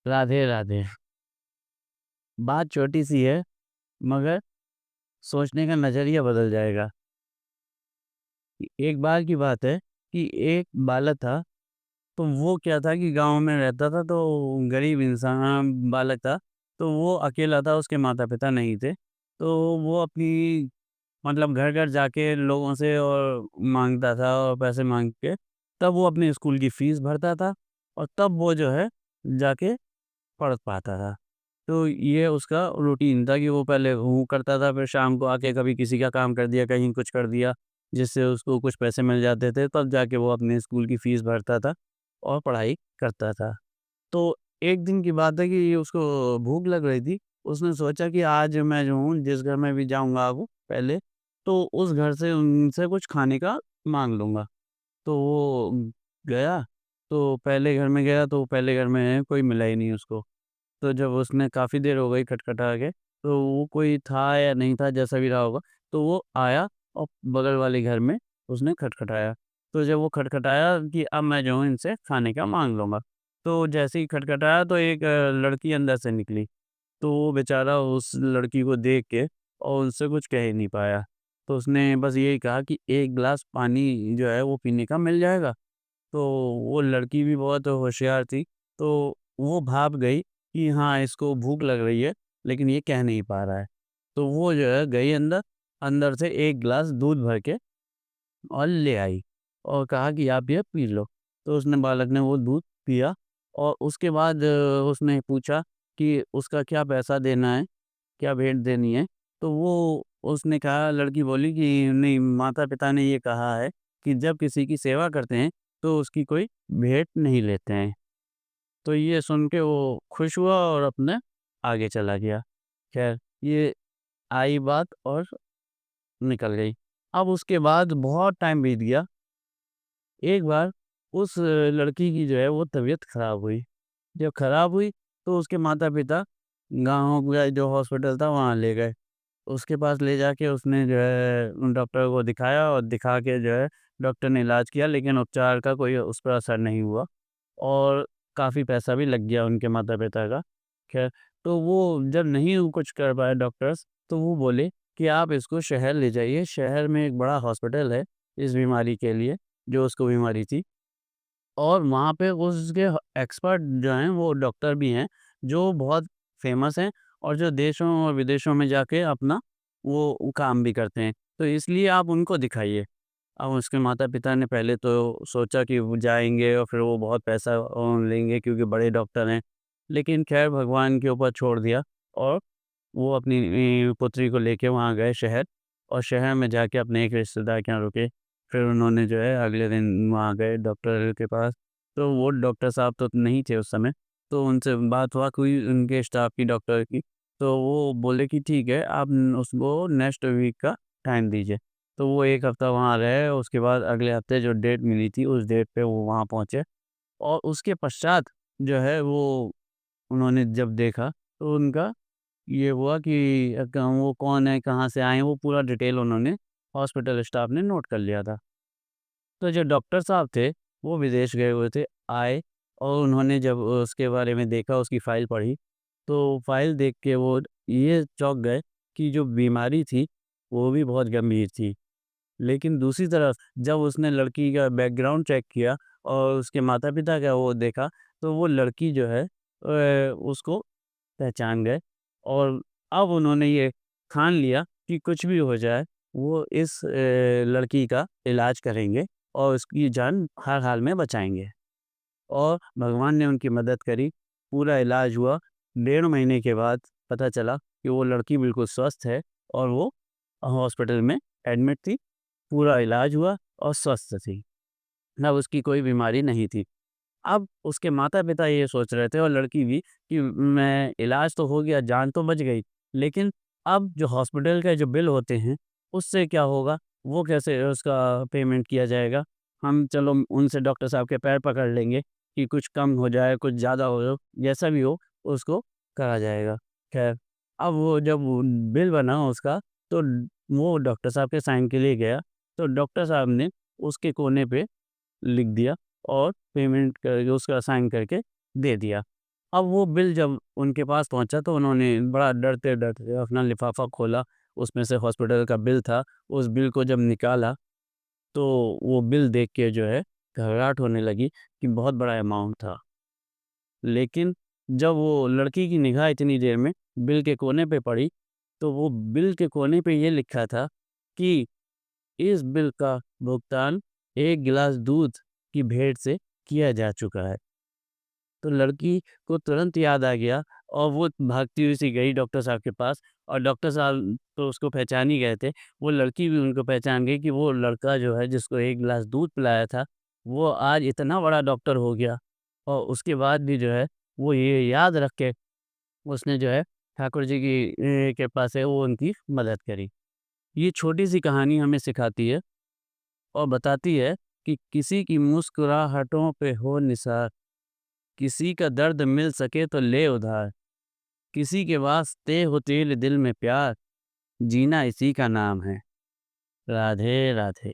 राधे राधे। बात छोटी सी है मगर सोचने का नज़रिया बदल जाएगा। एक बार की बात है कि एक बालक था, तो वो क्या था कि गाँव में रहता था, तो गरीब इंसान बालक था, तो वो अकेला था, उसके माता-पिता नहीं थे। तो वो अपनी मतलब घर-घर जाके लोगों से और माँगता था और पैसे माँग के तब वो अपने स्कूल की फ़ीस भरता था और तब वो जो है जाके पढ़ पाता था। तो ये उसका रूटीन था कि वो पहले वो करता था, फिर शाम को आके कभी किसी का काम कर दिया, कहीं कुछ कर दिया, जिससे उसको कुछ पैसे मिल जाते थे, तब जाके वो अपने स्कूल की फ़ीस भरता था और पढ़ाई करता था। तो एक दिन की बात है कि उसको भूख लग रही थी, उसने सोचा कि आज मैं जो हूँ, जिस घर में भी जाऊँगा अब पहले, तो उस घर से उनसे कुछ खाने का माँग लूँगा। तो वो गया, तो पहले घर में गया, तो पहले घर में कोई मिला ही नहीं उसको। तो जब उसने काफ़ी देर हो गई खटखटा के, तो वो कोई था या नहीं था जैसा भी रहा होगा, तो वो आया और बगल वाले घर में उसने खटखटाया। तो जब वो खटखटाया कि अब मैं जो हूँ इनसे खाने का माँग लूँगा। तो जैसे ही खटखटाया तो एक लड़की अंदर से निकली। तो वो बेचारा उस लड़की को देख के और उनसे कुछ कह ही नहीं पाया। तो उसने बस यही कहा कि 1 ग्लास पानी जो है वो पीने का मिल जाएगा? तो वो लड़की भी बहुत होशियार थी, तो वो भाप गई कि हाँ, इसको भूख लग रही है, लेकिन ये कह नहीं पा रहा है। तो वो जो है गई अंदर, अंदर से 1 ग्लास दूध भर के और ले आई और कहा कि आप ये पी लो। तो उसने बालक ने वो दूध पिया और उसके बाद उसने पूछा कि उसका क्या पैसा देना है, क्या भेंट देनी है? तो वो उसने कहा लड़की बोली कि नहीं, माता-पिता ने ये कहा है कि जब किसी की सेवा करते हैं, तो उसकी कोई भेंट नहीं लेते हैं। तो ये सुन के वो खुश हुआ और अपने आगे चला गया। ख़ैर ये आई बात और निकल गई। अब उसके बाद बहुत टाइम बीत गया। एक बार उस लड़की की जो है वो तबीयत ख़राब हुई। जब ख़राब हुई तो उसके माता-पिता गाँव का जो हॉस्पिटल था वहाँ ले गए। उसके पास ले जाके उसने जो है डॉक्टर को दिखाया और दिखा के जो है डॉक्टर ने इलाज किया, लेकिन उपचार का कोई उस पर असर नहीं हुआ और काफ़ी पैसा भी लग गया उनके माता-पिता का। ख़ैर, तो वो जब नहीं वो कुछ कर पाए डॉक्टर्स, तो वो बोले कि आप इसको शहर ले जाइए, शहर में एक बड़ा हॉस्पिटल है इस बीमारी के लिए, जो उसको बीमारी थी। और वहाँ पे उसके एक्सपर्ट जो हैं वो डॉक्टर भी हैं, जो बहुत फ़ेमस हैं और जो देशों और विदेशों में जाके अपना वो काम भी करते हैं। तो इसलिए आप उनको दिखाइए। अब उसके माता-पिता ने पहले तो सोचा कि वो जाएँगे और फिर वो बहुत पैसा लेंगे क्योंकि बड़े डॉक्टर हैं। लेकिन ख़ैर भगवान के ऊपर छोड़ दिया और वो अपनी पुत्री को लेके वहाँ गए शहर और शहर में जाके अपने एक रिश्तेदार के यहाँ रुके। फिर उन्होंने जो है अगले दिन वहाँ गए डॉक्टर के पास, तो वो डॉक्टर साहब तो नहीं थे उस समय, तो उनसे बात हुआ कोई उनके स्टाफ की डॉक्टर की, तो वो बोले कि ठीक है आप उसको नेक्स्ट वीक का टाइम दीजिए। तो वो 1 हफ्ता वहाँ रहे, उसके बाद अगले हफ्ते जो डेट मिली थी उस डेट पे वो वहाँ पहुँचे और उसके पश्चात जो है वो उन्होंने जब देखा तो उनका ये हुआ कि वो कौन है, कहाँ से आए हैं, वो पूरा डिटेल उन्होंने हॉस्पिटल स्टाफ ने नोट कर लिया था। तो जो डॉक्टर साहब थे, वो विदेश गए हुए थे, आए और उन्होंने जब उसके बारे में देखा, उसकी फ़ाइल पढ़ी, तो फ़ाइल देख के वो ये चौंक गए कि जो बीमारी थी, वो भी बहुत गंभीर थी। लेकिन दूसरी तरफ जब उसने लड़की का बैकग्राउंड चेक किया और उसके माता-पिता का वो देखा, तो वो लड़की जो है उसको पहचान गए और अब उन्होंने ये ठान लिया कि कुछ भी हो जाए, वो इस लड़की का इलाज करेंगे और उसकी जान हर हाल में बचाएँगे। और भगवान ने उनकी मदद करी, पूरा इलाज हुआ। 1.5 महीने के बाद पता चला कि वो लड़की बिल्कुल स्वस्थ है और वो हॉस्पिटल में एडमिट थी, पूरा इलाज हुआ और स्वस्थ थी। अब उसकी कोई बीमारी नहीं थी। अब उसके माता-पिता ये सोच रहे थे और लड़की भी कि मैं इलाज तो हो गया, जान तो बच गई, लेकिन अब जो हॉस्पिटल के जो बिल होते हैं, उससे क्या होगा? वो कैसे उसका पेमेंट किया जाएगा? हम चलो उनसे डॉक्टर साहब के पैर पकड़ लेंगे कि कुछ कम हो जाए, कुछ ज़्यादा हो, जैसा भी हो उसको करा जाएगा। ख़ैर, अब वो जब वो बिल बना उसका, तो वो डॉक्टर साहब के साइन के लिए गया, तो डॉक्टर साहब ने उसके कोने पे लिख दिया और पेमेंट करके उसका साइन करके दे दिया। अब वो बिल जब उनके पास पहुँचा तो उन्होंने बड़ा डरते-डरते अपना लिफ़ाफ़ा खोला, उसमें से हॉस्पिटल का बिल था। उस बिल को जब निकाला तो वो बिल देख के जो है घबराहट होने लगी कि बहुत बड़ा अमाउंट था। लेकिन जब वो लड़की की निगाह इतनी देर में बिल के कोने पे पड़ी, तो वो बिल के कोने पे ये लिखा था कि इस बिल का भुगतान 1 गिलास दूध की भेंट से किया जा चुका है। तो लड़की को तुरंत याद आ गया और वो भागती हुई सी गई डॉक्टर साहब के पास और डॉक्टर साहब तो उसको पहचान ही गए थे। वो लड़की भी उनको पहचान गई कि वो लड़का जो है जिसको 1 गिलास दूध पिलाया था, वो आज इतना बड़ा डॉक्टर हो गया और उसके बाद भी जो है वो ये याद रख के उसने जो है ठाकुर जी की कृपा से वो उनकी मदद करी। ये छोटी-सी कहानी हमें सिखाती है और बताती है कि किसी की मुस्कुराहटों पे हो निसार, किसी का दर्द मिल सके तो ले उधार, किसी के वास्ते हो तेरे दिल में प्यार, जीना इसी का नाम है। राधे राधे।